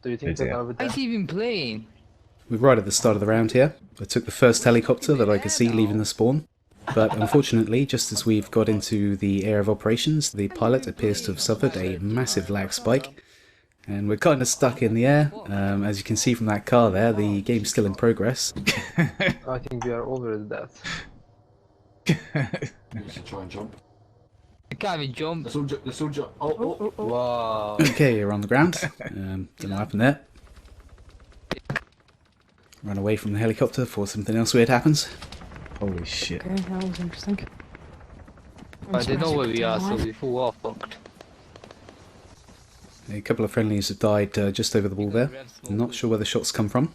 Do you think they are with Why is that? he even playing? We're right at the start of the round here. I took the first helicopter that I could see leaving the spawn, but unfortunately, just as we've got into the area of operations, the pilot appears to have suffered a massive lag spike, and we're kind of stuck in the air. As you can see from that car there, the game's still in progress. I think we are already dead. You should try and jump. I can't even jump. The soldier. Oh. Wow. Okay, you're on the ground. Don't know what happened there. Run away from the helicopter before something else weird happens. Holy shit. Okay, that was interesting. I didn't know where we are, so we full off fucked. A couple of friendlies have died just over the wall there. I'm not sure where the shots come from.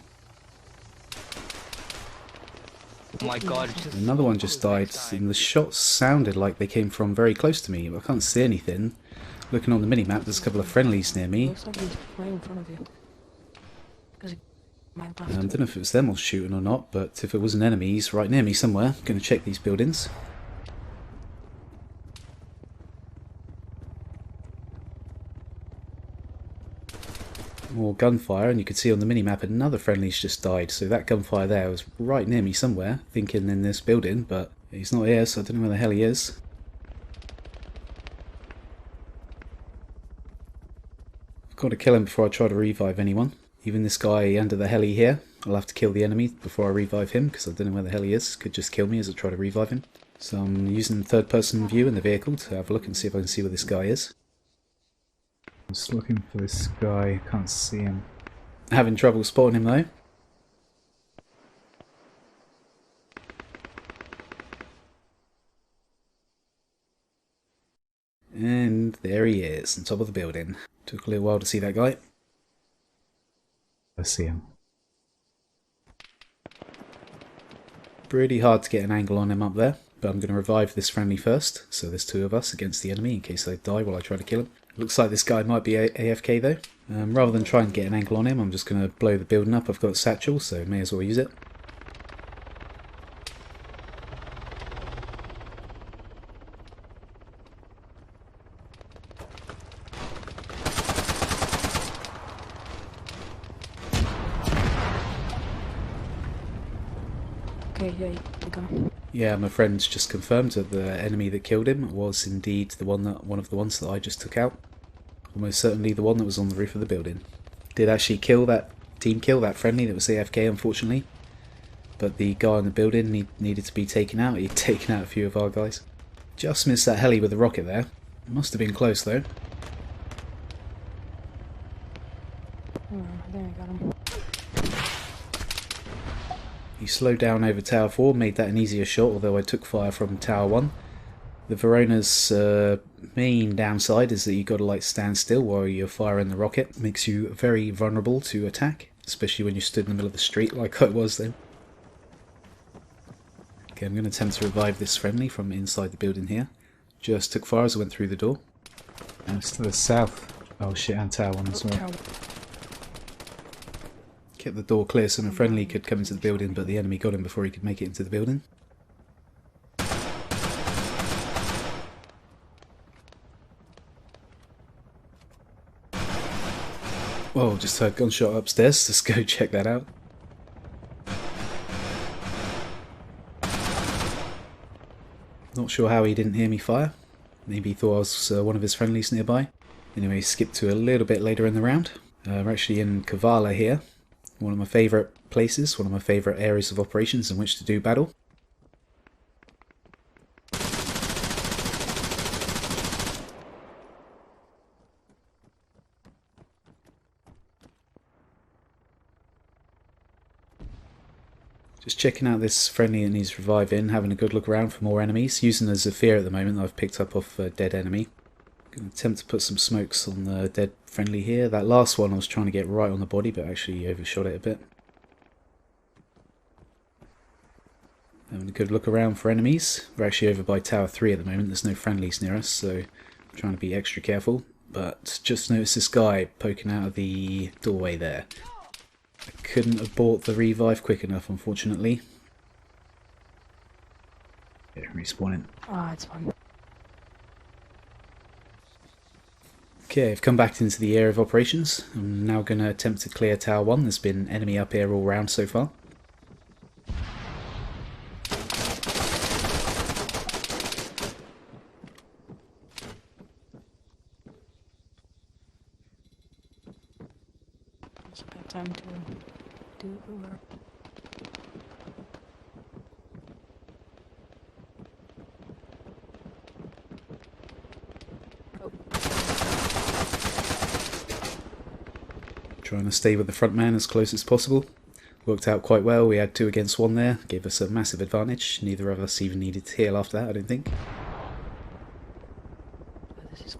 Oh my god, it's just Another one just died, and the shots sounded like they came from very close to me. I can't see anything. Looking on the minimap, there's a couple of friendlies near me. Looks like he's right in front of you. I don't know if it was them all shooting or not, but if it was an enemy, he's right near me somewhere. I'm going to check these buildings. More gunfire, and you can see on the minimap another friendly's just died, so that gunfire there was right near me somewhere, thinking in this building, but he's not here, so I don't know where the hell he is. I've got to kill him before I try to revive anyone. Even this guy under the heli here, I'll have to kill the enemy before I revive him, because I don't know where the hell he is. Could just kill me as I try to revive him. So I'm using third person view in the vehicle to have a look and see if I can see where this guy is. I'm just looking for this guy. Can't see him. Having trouble spotting him though. And there he is, on top of the building. Took a little while to see that guy. I see him. Pretty hard to get an angle on him up there, but I'm going to revive this friendly first. So there's two of us against the enemy in case they die while I try to kill him. Looks like this guy might be AFK though. Rather than try and get an angle on him, I'm just going to blow the building up. I've got a satchel, so may as well use it. Okay, yeah, you go. Yeah, my friend's just confirmed that the enemy that killed him was indeed one of the ones that I just took out. Almost certainly the one that was on the roof of the building. Did actually kill that that friendly that was AFK, unfortunately. But the guy in the building needed to be taken out. He'd taken out a few of our guys. Just missed that heli with the rocket there. Must have been close though. Oh, there, I got him. He slowed down over Tower 4, made that an easier shot, although I took fire from Tower 1. The Verona's main downside is that you've got to like stand still while you're firing the rocket. It makes you very vulnerable to attack, especially when you're stood in the middle of the street like I was then. Okay, I'm going to attempt to revive this friendly from inside the building here. Just took fire as I went through the door. And it's to the south. Oh shit, and Tower 1 as well. Kept the door clear so my friendly could come into the building, but the enemy got him before he could make it into the building. Whoa, just heard a gunshot upstairs. Let's go check that out. Not sure how he didn't hear me fire. Maybe he thought I was one of his friendlies nearby. Anyway, skip to a little bit later in the round. We're actually in Kavala here. One of my favourite places, one of my favourite areas of operations in which to do battle. Just checking out this friendly that needs reviving, having a good look around for more enemies, using a Zephyr at the moment that I've picked up off a dead enemy. Going to attempt to put some smokes on the dead friendly here. That last one I was trying to get right on the body, but actually overshot it a bit. Having a good look around for enemies. We're actually over by Tower 3 at the moment. There's no friendlies near us, so I'm trying to be extra careful. But just noticed this guy poking out of the doorway there. I couldn't have bought the revive quick enough, unfortunately. Yeah, respawning. Ah, it's fine. Okay, I've come back into the area of operations. I'm now going to attempt to clear Tower 1. There's been enemy up here all round so far. It's about time to do the work. Trying to stay with the front man as close as possible. Worked out quite well. We had 2 against 1 there. Gave us a massive advantage. Neither of us even needed to heal after that, I don't think. Oh, this is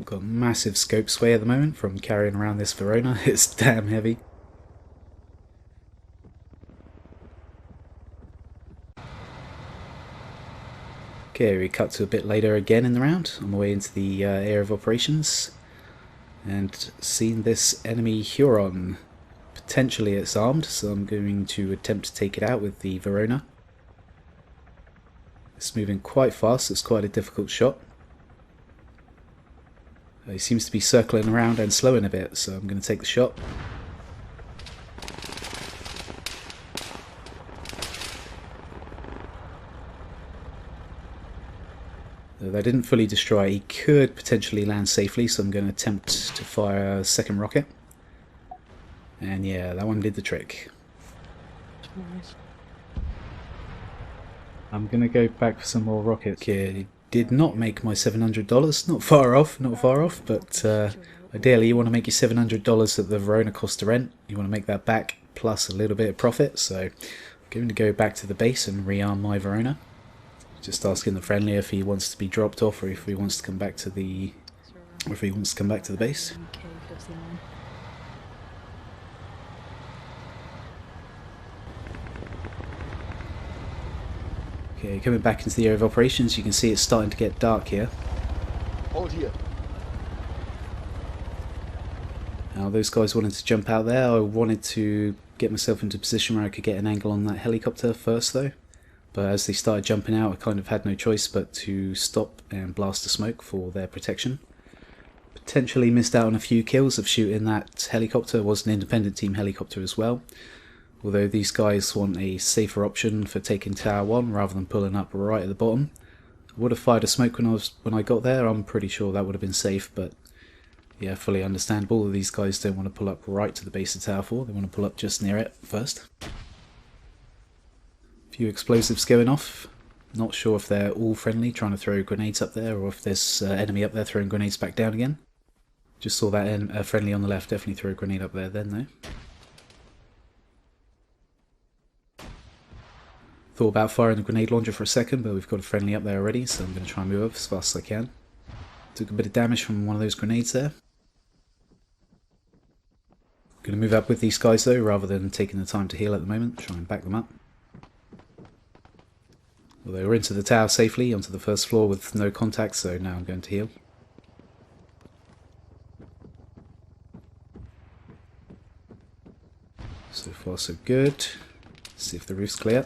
Got massive scope sway at the moment from carrying around this Vorona. It's damn heavy. Okay, we cut to a bit later again in the round, on my way into the area of operations, and seen this enemy Huron. Potentially it's armed, so I'm going to attempt to take it out with the Vorona. It's moving quite fast, it's quite a difficult shot. He seems to be circling around and slowing a bit, so I'm going to take the shot. Though that didn't fully destroy, he could potentially land safely, so I'm going to attempt to fire a second rocket. And yeah, that one did the trick. nice. I'm gonna go back for some more rockets. Okay, did not make my $700. Not far off, not far off, but ideally you want to make your $700 that the Vorona cost to rent. You want to make that back plus a little bit of profit, so I'm going to go back to the base and rearm my Vorona. Just asking the friendly if he wants to be dropped off or if he wants to come back to the base. INK-12. Okay, coming back into the area of operations, you can see it's starting to get dark here. Hold here. Now those guys wanted to jump out there. I wanted to get myself into a position where I could get an angle on that helicopter first though. But as they started jumping out, I kind of had no choice but to stop and blast the smoke for their protection. Potentially missed out on a few kills of shooting that helicopter. It was an independent team helicopter as well. Although these guys want a safer option for taking Tower 1 rather than pulling up right at the bottom. I would have fired a smoke when I got there. I'm pretty sure that would have been safe, but yeah, fully understandable. These guys don't want to pull up right to the base of Tower 4. They want to pull up just near it first. Few explosives going off. Not sure if they're all friendly trying to throw grenades up there or if there's enemy up there throwing grenades back down again. Just saw that friendly on the left definitely throw a grenade up there then though. Thought about firing the grenade launcher for a second, but we've got a friendly up there already, so I'm going to try and move up as fast as I can. Took a bit of damage from one of those grenades there. Going to move up with these guys though, rather than taking the time to heal at the moment. Try and back them up. Although we're into the tower safely, onto the first floor with no contact, so now I'm going to heal. So far so good. Let's see if the roof's clear.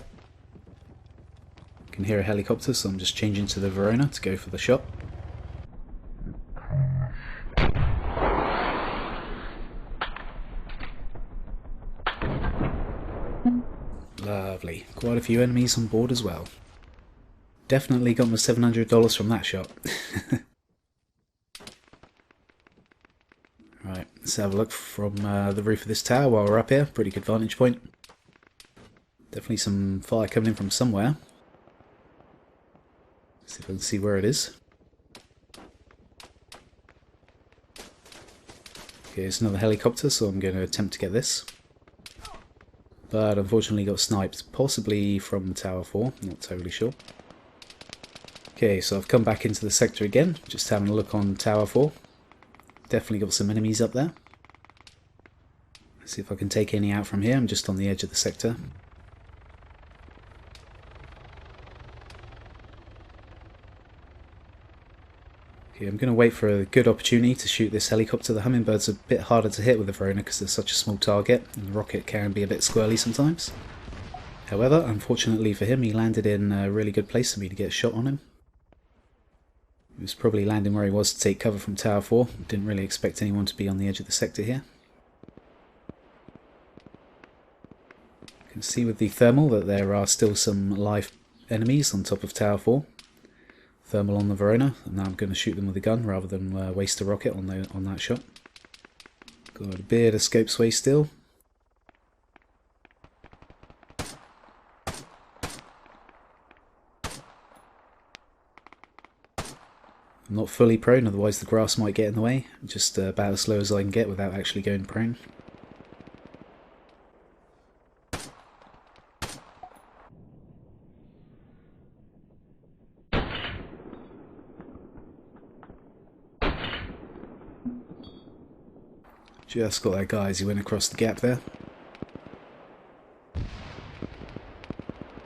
I can hear a helicopter, so I'm just changing to the Vorona to go for the shot. Lovely. Quite a few enemies on board as well. Definitely got my $700 from that shot. Right, let's have a look from the roof of this tower while we're up here. Pretty good vantage point. Definitely some fire coming in from somewhere. See if I can see where it is. Okay, it's another helicopter, so I'm going to attempt to get this. But unfortunately got sniped, possibly from Tower 4, not totally sure. Okay, so I've come back into the sector again, just having a look on Tower 4. Definitely got some enemies up there. Let's see if I can take any out from here. I'm just on the edge of the sector. Okay, I'm going to wait for a good opportunity to shoot this helicopter. The Hummingbird's a bit harder to hit with the Vorona because they're such a small target, and the rocket can be a bit squirrely sometimes. However, unfortunately for him, he landed in a really good place for me to get a shot on him. He was probably landing where he was to take cover from Tower 4. Didn't really expect anyone to be on the edge of the sector here. You can see with the thermal that there are still some live enemies on top of Tower 4. Thermal on the Vorona, and now I'm going to shoot them with a gun rather than waste a rocket on that shot. Got a bit of scope sway still. I'm not fully prone, otherwise the grass might get in the way. Just about as slow as I can get without actually going prone. Just got that guy as he went across the gap there.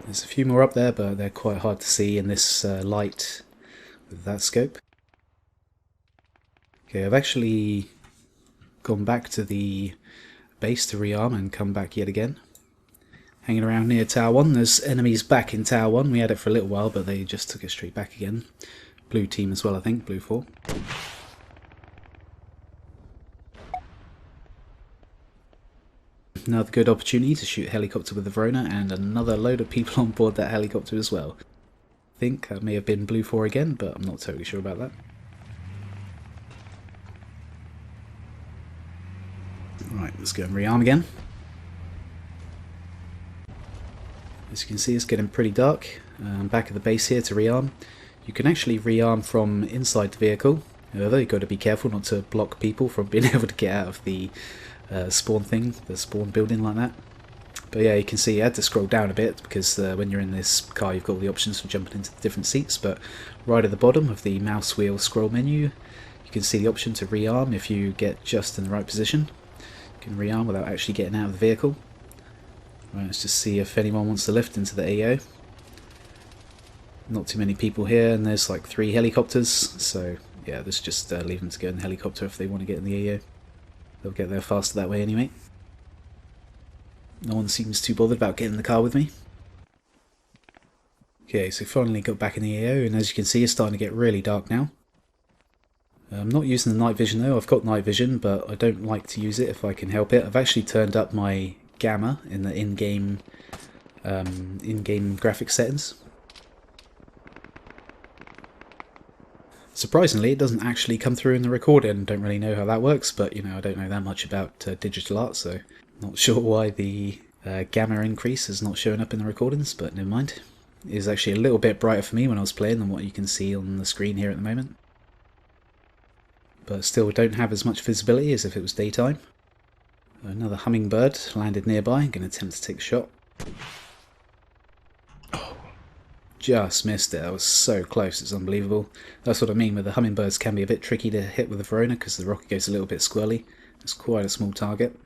There's a few more up there, but they're quite hard to see in this light with that scope. Okay, I've actually gone back to the base to rearm and come back yet again. Hanging around near Tower 1, there's enemies back in Tower 1. We had it for a little while, but they just took it straight back again. Blue team as well, I think, Blue 4. Another good opportunity to shoot a helicopter with the Vorona, and another load of people on board that helicopter as well. I think that may have been Blue 4 again, but I'm not totally sure about that. Right, let's go and rearm again. As you can see, it's getting pretty dark. Back at the base here to rearm. You can actually rearm from inside the vehicle. However, you've got to be careful not to block people from being able to get out of the spawn thing, the spawn building like that. But yeah, you can see you had to scroll down a bit because when you're in this car you've got all the options for jumping into the different seats, but right at the bottom of the mouse wheel scroll menu you can see the option to rearm if you get just in the right position. You can rearm without actually getting out of the vehicle. Right, let's just see if anyone wants to lift into the AO. Not too many people here, and there's like 3 helicopters, so yeah, let's just leave them to go in the helicopter if they want to get in the AO. They'll get there faster that way anyway. No one seems too bothered about getting in the car with me. Okay, so finally got back in the AO, and as you can see it's starting to get really dark now. I'm not using the night vision though. I've got night vision, but I don't like to use it if I can help it. I've actually turned up my gamma in the in-game graphics settings. Surprisingly, it doesn't actually come through in the recording. Don't really know how that works, but you know, I don't know that much about digital art, so not sure why the gamma increase is not showing up in the recordings, but never mind. It is actually a little bit brighter for me when I was playing than what you can see on the screen here at the moment. But still don't have as much visibility as if it was daytime. Another Hummingbird landed nearby. I'm going to attempt to take a shot. Just missed it. I was so close, it's unbelievable. That's what I mean with the Hummingbirds can be a bit tricky to hit with the Vorona because the rocket goes a little bit squirrely. It's quite a small target.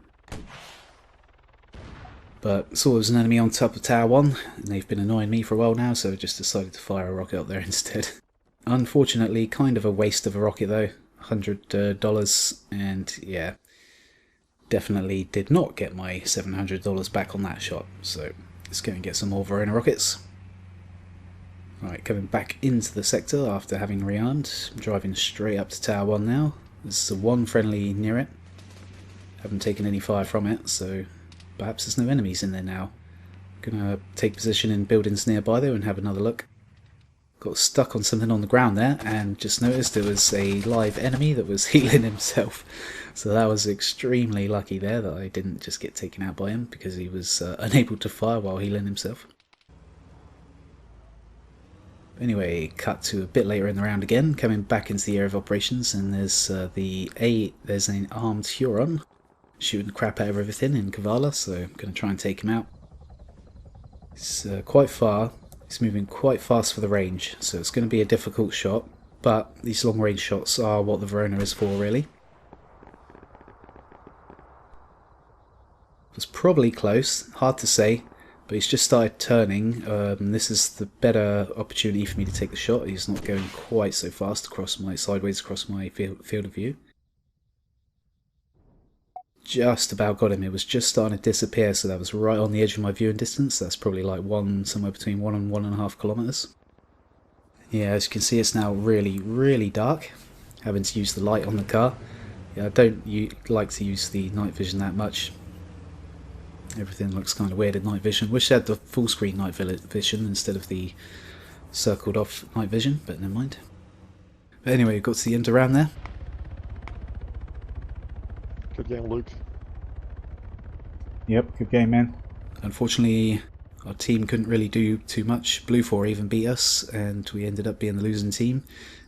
But saw there was an enemy on top of Tower 1 and they've been annoying me for a while now, so I just decided to fire a rocket up there instead. Unfortunately, kind of a waste of a rocket though. $100, and yeah, definitely did not get my $700 back on that shot, so let's go and get some more Vorona rockets. Right, coming back into the sector after having rearmed. I'm driving straight up to Tower 1 now. There's one friendly near it. Haven't taken any fire from it, so perhaps there's no enemies in there now. I'm gonna take position in buildings nearby though and have another look. Got stuck on something on the ground there and just noticed there was a live enemy that was healing himself. So that was extremely lucky there that I didn't just get taken out by him because he was unable to fire while healing himself. Anyway, cut to a bit later in the round again, coming back into the area of operations, and there's there's an armed Huron shooting the crap out of everything in Kavala, so I'm going to try and take him out. It's quite far. He's moving quite fast for the range, so it's going to be a difficult shot, but these long range shots are what the Vorona is for, really. It was probably close, hard to say, But he's just started turning. This is the better opportunity for me to take the shot. He's not going quite so fast sideways across my field of view. Just about got him. It was just starting to disappear, so that was right on the edge of my viewing distance. That's probably like somewhere between 1 and 1.5 kilometers. Yeah, as you can see, it's now really dark. Having to use the light on the car. Yeah, I don't like to use the night vision that much. Everything looks kind of weird in night vision. Wish I had the full screen night vision instead of the circled off night vision, but never mind. But anyway, we've got to the end around there. Good game, Luke. Yep, good game, man. Unfortunately, our team couldn't really do too much. Blue 4 even beat us, and we ended up being the losing team,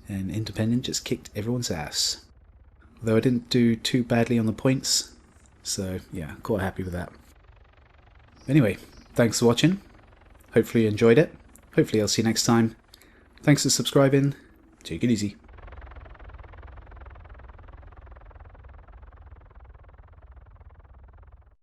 and Independent just kicked everyone's ass. Although I didn't do too badly on the points, so yeah, quite happy with that. Anyway, thanks for watching. Hopefully you enjoyed it. Hopefully I'll see you next time. Thanks for subscribing. Take it easy.